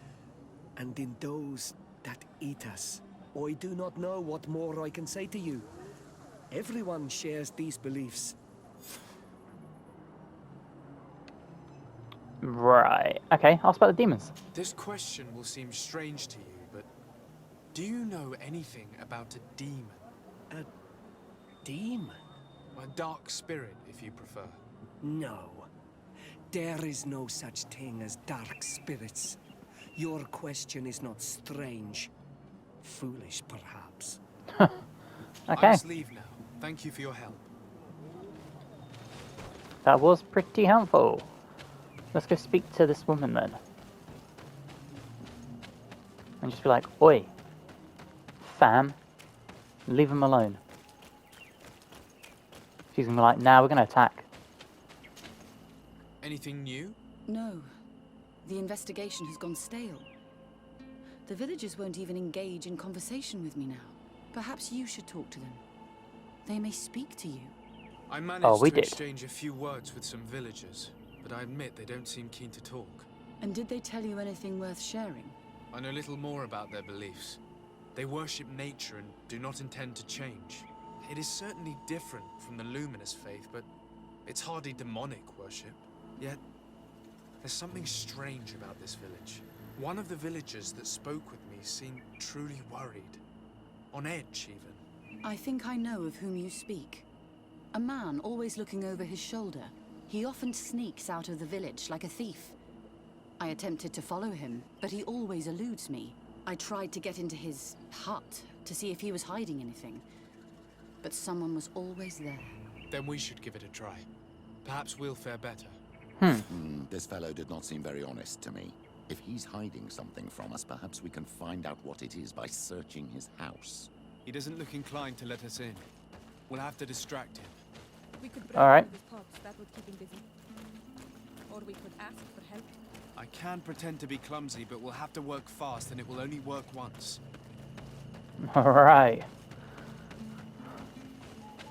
and in those that eat us. I do not know what more I can say to you. Everyone shares these beliefs. Right. Okay, ask about the demons. This question will seem strange to you, but do you know anything about a demon? A demon? A dark spirit, if you prefer. No. There is no such thing as dark spirits. Your question is not strange. Foolish, perhaps. Okay. I must leave now. Thank you for your help. That was pretty helpful. Let's go speak to this woman then. And just be like, oi, fam, leave him alone. She's gonna be like, nah, we're gonna attack. Anything new? No. The investigation has gone stale. The villagers won't even engage in conversation with me now. Perhaps you should talk to them. They may speak to you. I managed we to did. exchange a few words with some villagers, but I admit they don't seem keen to talk. And did they tell you anything worth sharing? I know little more about their beliefs. They worship nature and do not intend to change. It is certainly different from the Luminous faith, but it's hardly demonic worship. Yet, there's something strange about this village. One of the villagers that spoke with me seemed truly worried. On edge, even. I think I know of whom you speak. A man always looking over his shoulder. He often sneaks out of the village like a thief. I attempted to follow him, but he always eludes me. I tried to get into his hut to see if he was hiding anything, but someone was always there. Then we should give it a try. Perhaps we'll fare better. This fellow did not seem very honest to me. If he's hiding something from us, perhaps we can find out what it is by searching his house. He doesn't look inclined to let us in. We'll have to distract him. We could break All right. his pots, that would keep him busy. Or we could ask for help. I can pretend to be clumsy, but we'll have to work fast, and it will only work once. Alright.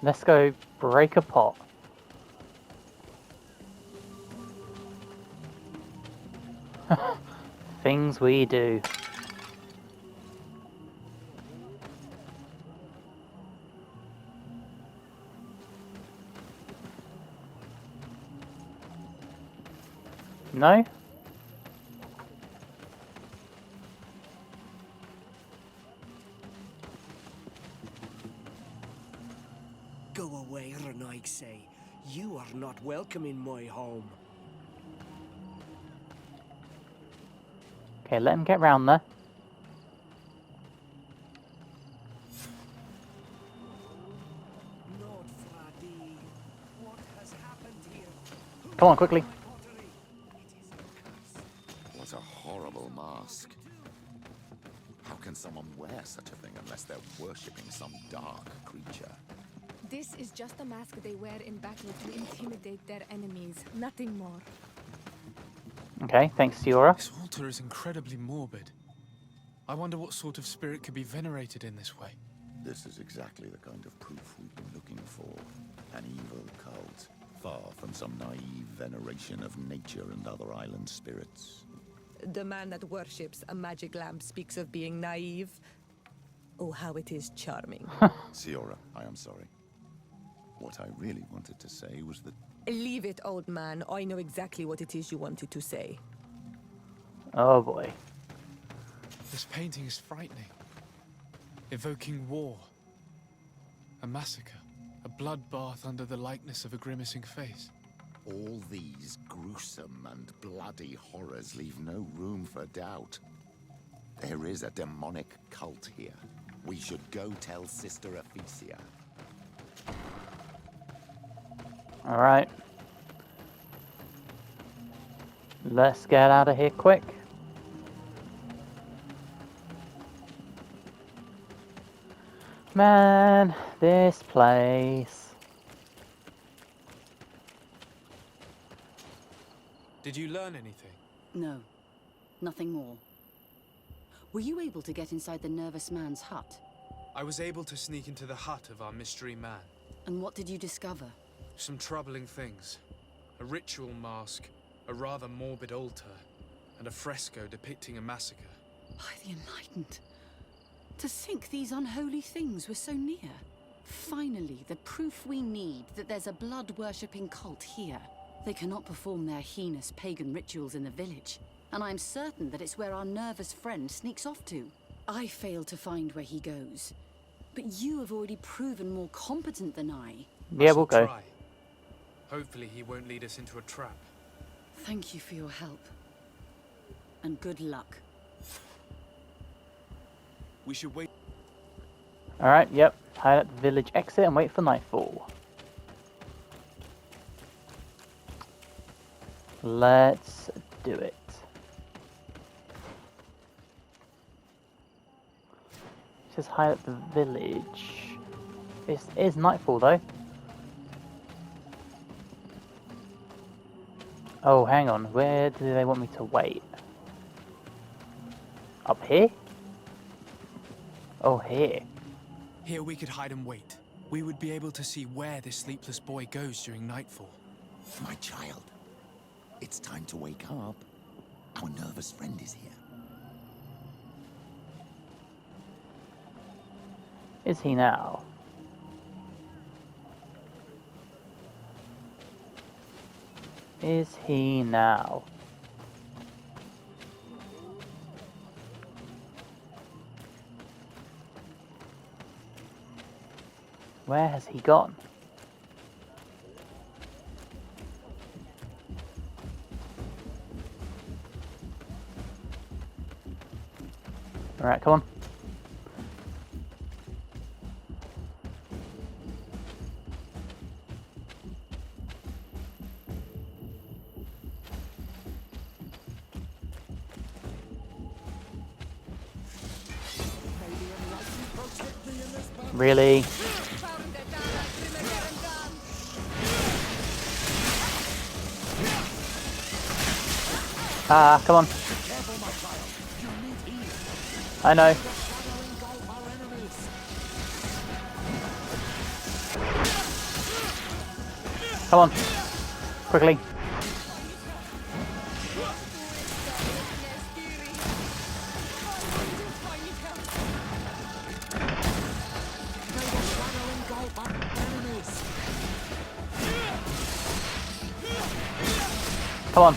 Let's go break a pot. Things we do. No? Go away, Renaig say. You are not welcome in my home. Okay, let him get round there. What has happened here? Come on, quickly. What a horrible mask. How can someone wear such a thing unless they're worshipping some dark creature? This is just a mask they wear in battle to intimidate their enemies, nothing more. Okay, thanks, Siora. This altar is incredibly morbid. I wonder what sort of spirit could be venerated in this way. This is exactly the kind of proof we've been looking for. An evil cult, far from some naive veneration of nature and other island spirits. The man that worships a magic lamp speaks of being naive. Oh, how it is charming. Siora, I am sorry. What I really wanted to say was that... Leave it, old man. I know exactly what it is you wanted to say. Oh boy. This painting is frightening. Evoking war. A massacre. A bloodbath under the likeness of a grimacing face. All these gruesome and bloody horrors leave no room for doubt. There is a demonic cult here. We should go tell Sister Ephesia. Alright. Let's get out of here quick. Man, this place. Did you learn anything? No, nothing more. Were you able to get inside the nervous man's hut? I was able to sneak into the hut of our mystery man. And what did you discover? Some troubling things. A ritual mask, a rather morbid altar, and a fresco depicting a massacre. By the Enlightened. To think these unholy things were so near. Finally, the proof we need that there's a blood-worshipping cult here. They cannot perform their heinous pagan rituals in the village, and I'm certain that it's where our nervous friend sneaks off to. I failed to find where he goes, but you have already proven more competent than I. Yeah, we'll go. Try. Hopefully he won't lead us into a trap. Thank you for your help. And good luck. We should wait. Alright, yep. Hide at the village exit and wait for nightfall. Let's do it. It says hide at the village. It is nightfall though. Oh, hang on. Where do they want me to wait? Up here? Oh, here. Here we could hide and wait. We would be able to see where this sleepless boy goes during nightfall. My child, it's time to wake up. Our nervous friend is here. Is he now? Is he now? Where has he gone? Alright, come on. Really? Ah, come on. I know. Come on. Quickly. Come on.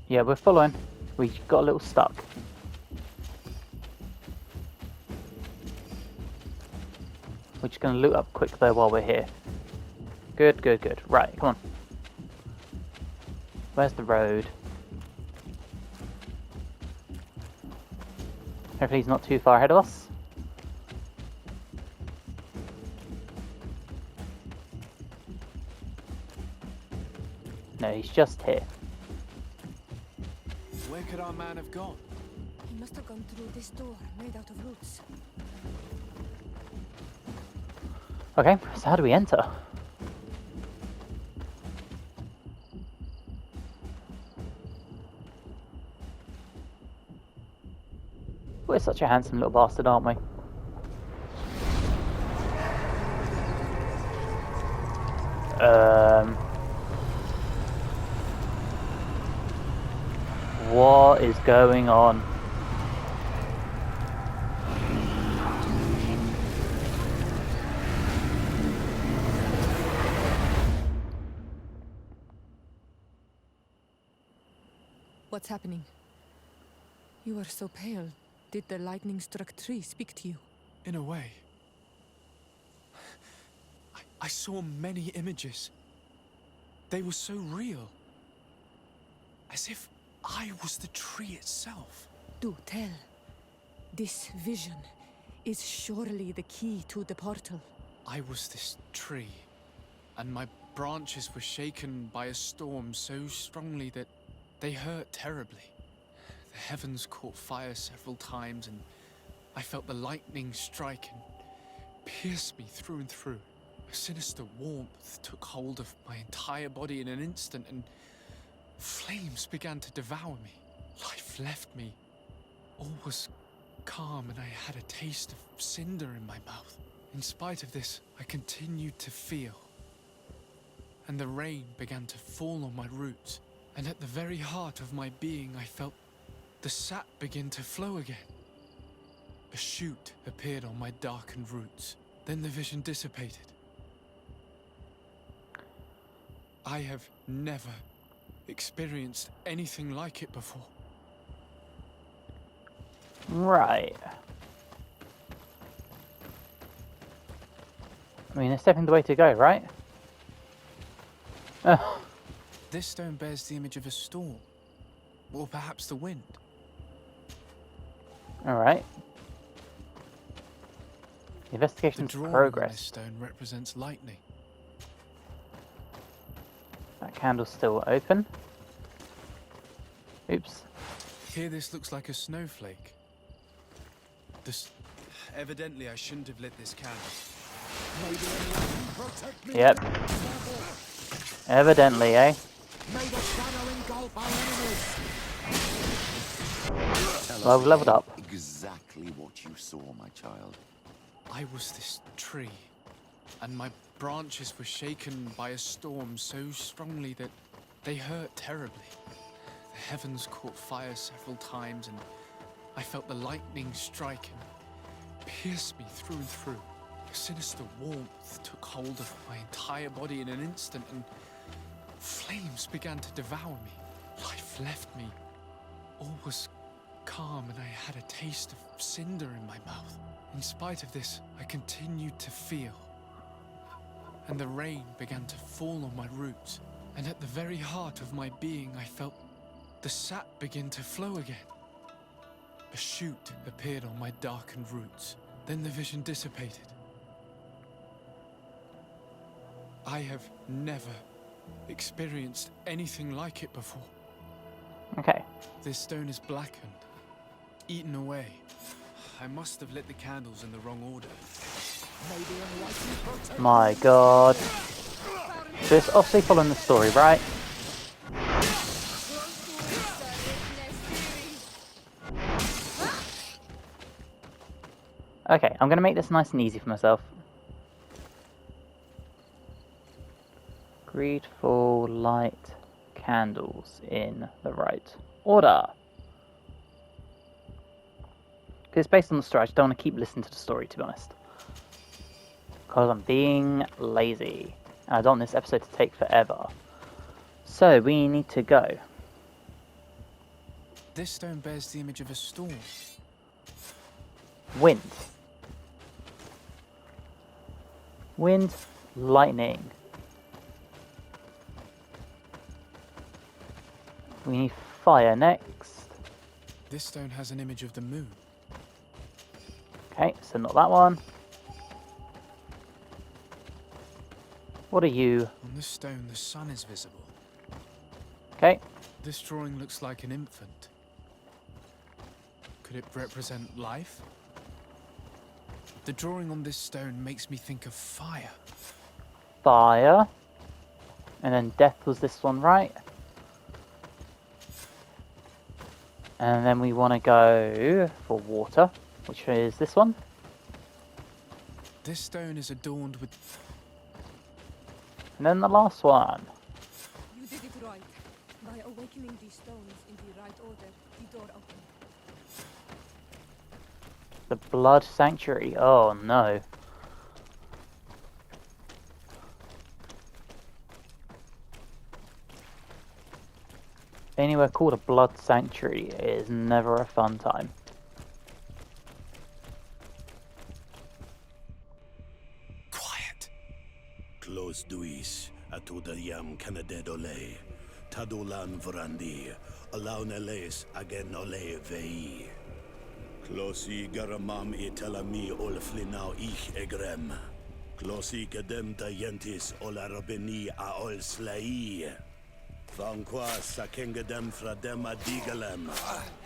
Yeah, we're following. We got a little stuck. We're just going to loot up quick though while we're here. Good, good, good. Right, come on. Where's the road? Hopefully he's not too far ahead of us. No, he's just here. Where could our man have gone? He must have gone through this door, made out of roots. Okay, so how do we enter? We're such a handsome little bastard, aren't we? What is going on? What's happening? You are so pale. Did the lightning-struck tree speak to you? In a way. I saw many images. They were so real. As if I was the tree itself. Do tell. This vision is surely the key to the portal. I was this tree, and my branches were shaken by a storm so strongly that they hurt terribly. The heavens caught fire several times, and I felt the lightning strike and pierce me through and through. A sinister warmth took hold of my entire body in an instant, and flames began to devour me. Life left me. All was calm, and I had a taste of cinder in my mouth. In spite of this, I continued to feel. And the rain began to fall on my roots. And at the very heart of my being, I felt the sap begin to flow again. A shoot appeared on my darkened roots. Then the vision dissipated. I have never experienced anything like it before. Right. I mean, it's definitely the way to go, right? This stone bears the image of a storm. Or perhaps the wind. Alright. Investigation's The drawing progress. on this stone represents lightning. That candle's still open. Oops. Here this looks like a snowflake. Evidently I shouldn't have lit this candle. Yep. Evidently, eh? Well, we've leveled up. Exactly what you saw, my child. I was this tree, and my branches were shaken by a storm so strongly that they hurt terribly. The heavens caught fire several times, and I felt the lightning strike and pierce me through and through. A sinister warmth took hold of my entire body in an instant, and flames began to devour me. Life left me. All was calm, and I had a taste of cinder in my mouth. In spite of this, I continued to feel. And the rain began to fall on my roots. And at the very heart of my being, I felt the sap begin to flow again. A shoot appeared on my darkened roots. Then the vision dissipated. I have never experienced anything like it before. Okay. This stone is blackened, eaten away. I must have lit the candles in the wrong order. My god. So it's obviously following the story, right? Okay, I'm going to make this nice and easy for myself. Greedfall, light candles in the right order. Because it's based on the story, I just don't want to keep listening to the story, to be honest. Because I'm being lazy. And I don't want this episode to take forever. So, we need to go. This stone bears the image of a storm. Wind. Wind, lightning. We need fire next. This stone has an image of the moon. Okay, so not that one. What are you? On this stone, the sun is visible. Okay. This drawing looks like an infant. Could it represent life? The drawing on this stone makes me think of fire. Fire. And then death was this one, right? And then we want to go for water, which is this one. This stone is adorned with... And then the last one. You did it right. By awakening these stones in the right order, the door opened. The Blood Sanctuary. Oh no. Anywhere called a Blood Sanctuary is never a fun time. Close duis, atuda yam canadedole, tadulan vrandi, alaun eles agen ole vei. Closi garamam italami olflinau ich egrem. Closi gedem dayentis olarabeni a ol slai. Vanqua sakengedem fradem adigalem.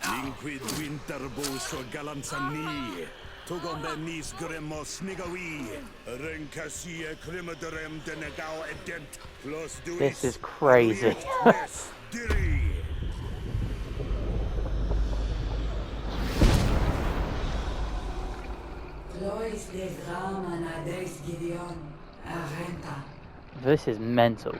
Linquid winterbus o galanzani. Tugom benis gremos nigawi. Renkasie krimaderem denegao edent. Close duis. This is crazy. Glory This is mental.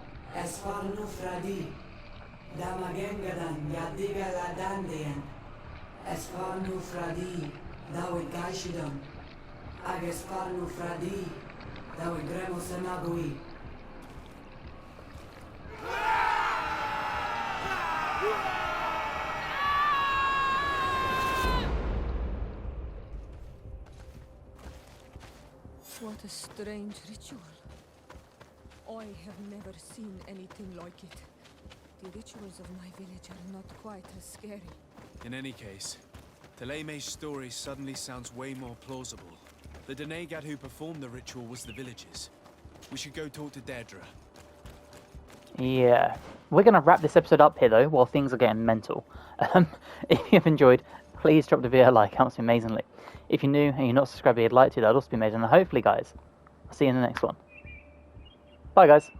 What a strange ritual. I have never seen anything like it. The rituals of my village are not quite as scary. In any case, Teleme's story suddenly sounds way more plausible. The Denegat who performed the ritual was the villagers. We should go talk to Deirdre. Yeah. We're going to wrap this episode up here, though, while things are getting mental. If you've enjoyed, please drop the video a like. It helps me amazingly. If you're new and you're not subscribed, you'd like to, that'd also be amazing. And hopefully, guys, I'll see you in the next one. Bye, guys.